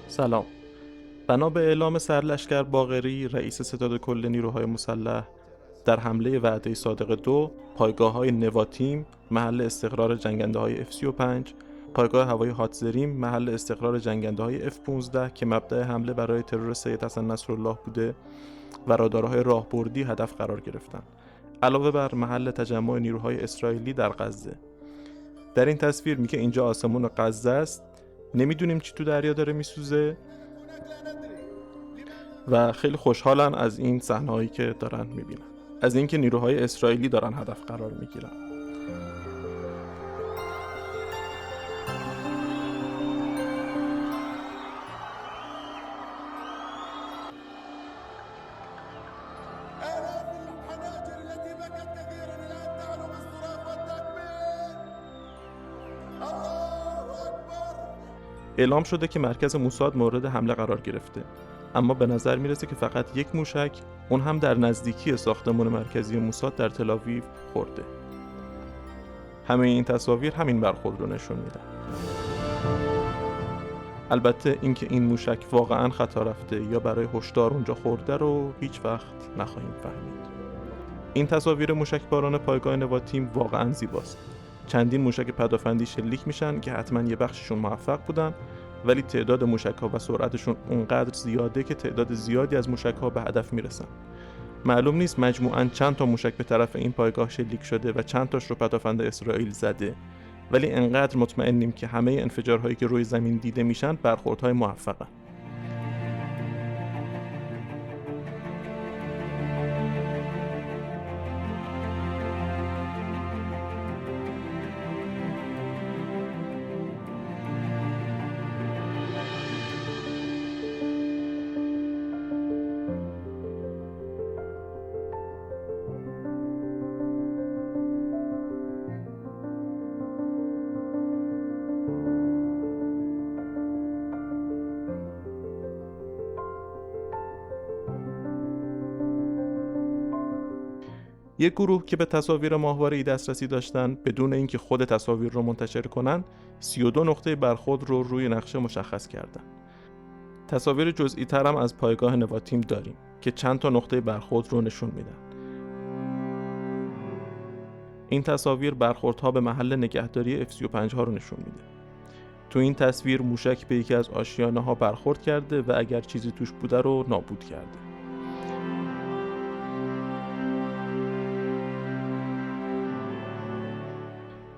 سلام. بنا به اعلام سرلشکر باقری رئیس ستاد کل نیروهای مسلح در حمله وعده صادق 2 پایگاه‌های نواتیم محل استقرار جنگنده‌های F-35، پایگاه هوایی هاتزریم محل استقرار جنگنده‌های F-15 که مبدأ حمله برای ترور سید حسن نصرالله بوده و رادارهای راهبردی هدف قرار گرفتند، علاوه بر محل تجمع نیروهای اسرائیلی در غزه. در این تصویر میگه اینجا آسمون غزه است، نمیدونیم چی تو دریا داره میسوزه و خیلی خوشحالن از این صحنه‌هایی که دارن میبینن، از اینکه نیروهای اسرائیلی دارن هدف قرار میگیرن. اعلام شده که مرکز موساد مورد حمله قرار گرفته، اما به نظر میرسه که فقط یک موشک، اون هم در نزدیکی ساختمان مرکزی موساد در تل‌آویو خورده. همه این تصاویر همین برخورد رو نشون میدن. البته اینکه این موشک واقعا خطا رفته یا برای هشدار اونجا خورده رو هیچ وقت نخواهیم فهمید. این تصاویر موشکباران پایگاه نواتیم واقعا زیباست. چندین موشک پدافندی شلیک میشن که حتما یه بخششون موفق بودن، ولی تعداد موشک‌ها و سرعتشون اونقدر زیاده که تعداد زیادی از موشک‌ها به هدف میرسن. معلوم نیست مجموعاً چند تا موشک به طرف این پایگاه شلیک شده و چند تاش رو پدافند اسرائیل زده، ولی انقدر مطمئنیم که همه انفجارهایی که روی زمین دیده میشن برخوردهای موفقن. یک گروه که به تصاویر ماهواره‌ای دسترسی داشتن بدون اینکه خود تصاویر رو منتشر کنن 32 نقطه برخورد رو روی نقشه مشخص کردن. تصاویر جزئی تر هم از پایگاه نواتیم داریم که چند تا نقطه برخورد رو نشون میدن. این تصاویر برخوردها به محل نگهداری F-35 ها رو نشون میده. تو این تصویر موشک به یکی از آشیانه ها برخورد کرده و اگر چیزی توش بوده رو نابود کرده.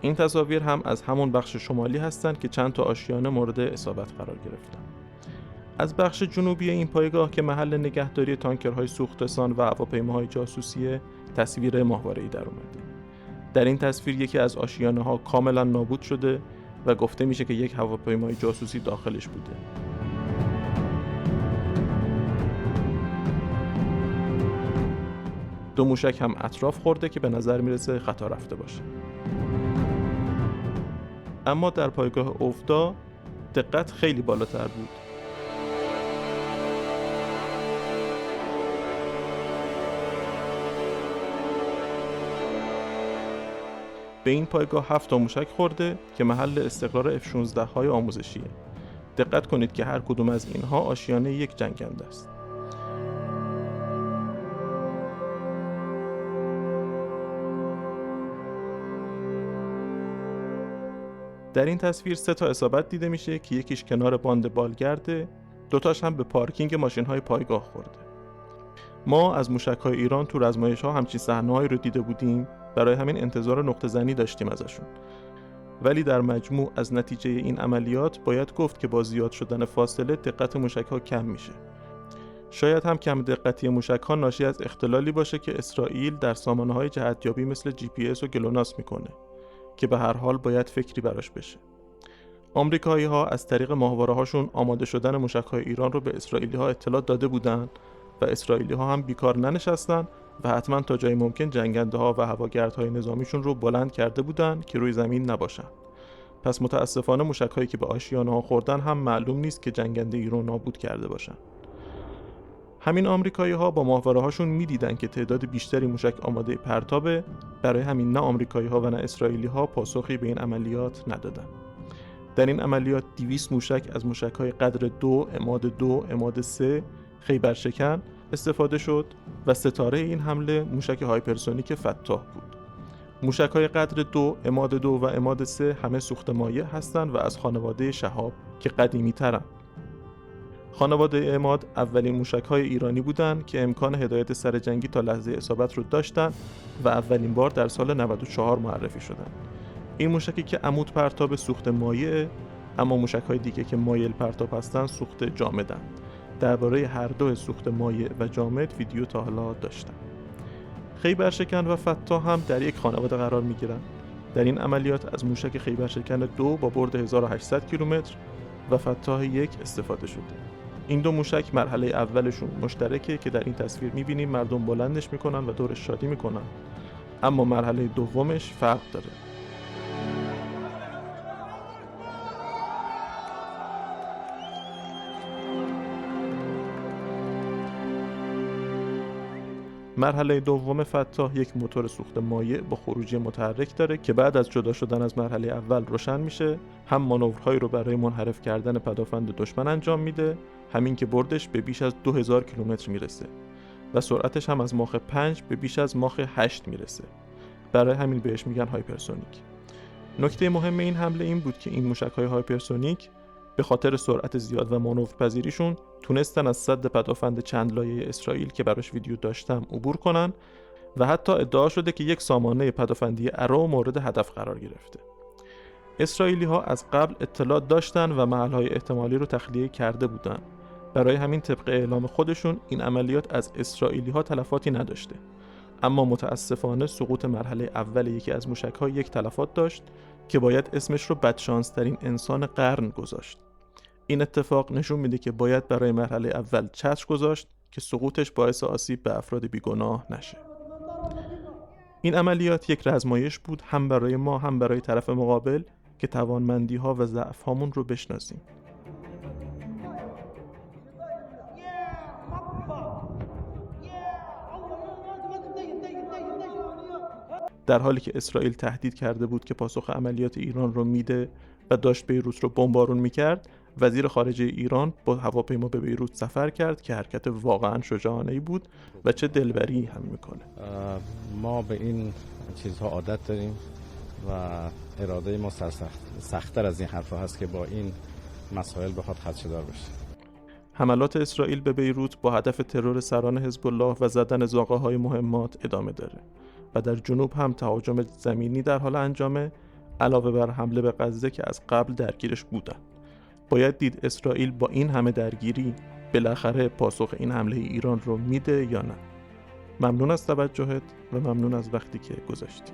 این تصاویر هم از همون بخش شمالی هستند که چند تا آشیانه مورد اصابت قرار گرفتن. از بخش جنوبی این پایگاه که محل نگهداری تانکرهای سوخترسان و هواپیماهای جاسوسی تصویر ماهواره‌ای در اومده. در این تصویر یکی از آشیانه ها کاملا نابود شده و گفته میشه که یک هواپیمای جاسوسی داخلش بوده. دو موشک هم اطراف خورده که به نظر میرسه خطا رفته باشه. اما در پایگاه اوفتا دقت خیلی بالاتر بود. به این پایگاه 7 تا موشک خورده که محل استقرار F-16 های آموزشیه. دقت کنید که هر کدوم از اینها آشیانه یک جنگنده است. در این تصویر 3 تا اصابت دیده میشه که یکیش کنار باند بالگرده، دوتاش هم به پارکینگ ماشین‌های پایگاه خورده. ما از موشک‌های ایران تو آزمایش‌ها همچین صحنه‌هایی رو دیده بودیم، برای همین انتظار نقطه زنی داشتیم ازشون. ولی در مجموع از نتیجه این عملیات باید گفت که با زیاد شدن فاصله دقت موشک‌ها کم میشه. شاید هم کم دقتی موشک‌ها ناشی از اختلالی باشه که اسرائیل در سامانه‌های جهتیابی مثل GPS و گلوناس میکنه که به هر حال باید فکری براش بشه. آمریکایی‌ها از طریق ماهواره‌هاشون آماده شدن موشک‌های ایران رو به اسرائیلی‌ها اطلاع داده بودن و اسرائیلی‌ها هم بیکار ننشستن و حتما تا جای ممکن جنگنده‌ها و هواگردهای نظامیشون رو بلند کرده بودن که روی زمین نباشن. پس متاسفانه موشک‌هایی که به آشیانه‌ها خوردن هم معلوم نیست که جنگنده ای رو نابود کرده باشن. همین آمریکایی‌ها با ماهواره‌هاشون می‌دیدن که تعداد بیشتری موشک آماده پرتابه، برای همین نه آمریکایی‌ها و نه اسرائیلی‌ها پاسخی به این عملیات ندادن. در این عملیات 200 موشک از موشک‌های قدر 2، عماد 2، عماد 3 خیبرشکن استفاده شد و ستاره این حمله موشک هایپرسونیک فتاح بود. موشک‌های قدر 2، عماد 2 و عماد 3 همه سوخت مایع هستند و از خانواده شهاب که قدیمی‌ترند. خانواده عماد اولین موشک‌های ایرانی بودند که امکان هدایت سرجنگی تا لحظه اصابت رو داشتند و اولین بار در سال 94 معرفی شدند. این موشکی که عمود پرتاب سوخت مایع، اما موشک‌های دیگه که مایل پرتاب هستند سوخت جامدند. درباره هر دو سوخت مایع و جامد ویدیو تا حالا داشتم. خیبرشکن و فتاح هم در یک خانواده قرار می‌گیرند. در این عملیات از موشک خیبرشکن 2 با برد 1800 کیلومتر و فتاح 1 استفاده شده. این دو موشک مرحله اولشون مشترکه که در این تصویر می‌بینیم مردم بلندش می‌کنن و دورش شادی می‌کنن. اما مرحله دومش فرق داره. مرحله دوم فتاح یک موتور سوخت مایع با خروجی متحرک داره که بعد از جدا شدن از مرحله اول روشن میشه، هم مانورهایی رو برای منحرف کردن پدافند دشمن انجام میده، همین که بردش به بیش از 2000 کیلومتر میرسه و سرعتش هم از ماخ 5 به بیش از ماخ 8 میرسه. برای همین بهش میگن هایپرسونیک. نکته مهم این حمله این بود که این موشک‌های هایپرسونیک به خاطر سرعت زیاد و مانورپذیریشون تونستن از سد پدافند چند لایه اسرائیل که براش ویدیو داشتم عبور کنن و حتی ادعا شده که یک سامانه پدافندی ارو مورد هدف قرار گرفته. اسرائیلی ها از قبل اطلاع داشتن و محل‌های احتمالی رو تخلیه کرده بودن. برای همین طبق اعلام خودشون این عملیات از اسرائیلی ها تلفاتی نداشته. اما متاسفانه سقوط مرحله اول یکی از موشک‌ها یک تلفات داشت که باید اسمش رو بدشانس ترین انسان قرن گذاشت. این اتفاق نشون میده که باید برای مرحله اول چتر گذاشت که سقوطش باعث آسیب به افراد بیگناه نشه. این عملیات یک رزمایش بود، هم برای ما هم برای طرف مقابل، که توانمندی‌ها و ضعف‌هامون رو بشناسیم. در حالی که اسرائیل تهدید کرده بود که پاسخ عملیات ایران رو میده و داشت بیروت رو بمبارون میکرد، وزیر خارجه ایران با هواپیما به بیروت سفر کرد که حرکت واقعا شجاعانه‌ای بود و چه دلبری هم میکنه. ما به این چیزها عادت داریم و اراده ما سخت‌تر از این حرفا هست که با این مسائل بخواد خدشه‌دار بشه. حملات اسرائیل به بیروت با هدف ترور سران حزب الله و زدن زاغه‌های مهمات ادامه داره و در جنوب هم تهاجم زمینی در حال انجامه، علاوه بر حمله به غزه که از قبل درگیرش بودن. باید دید اسرائیل با این همه درگیری بالاخره پاسخ این حمله ایران رو میده یا نه. ممنون از توجهت و ممنون از وقتی که گذاشتی.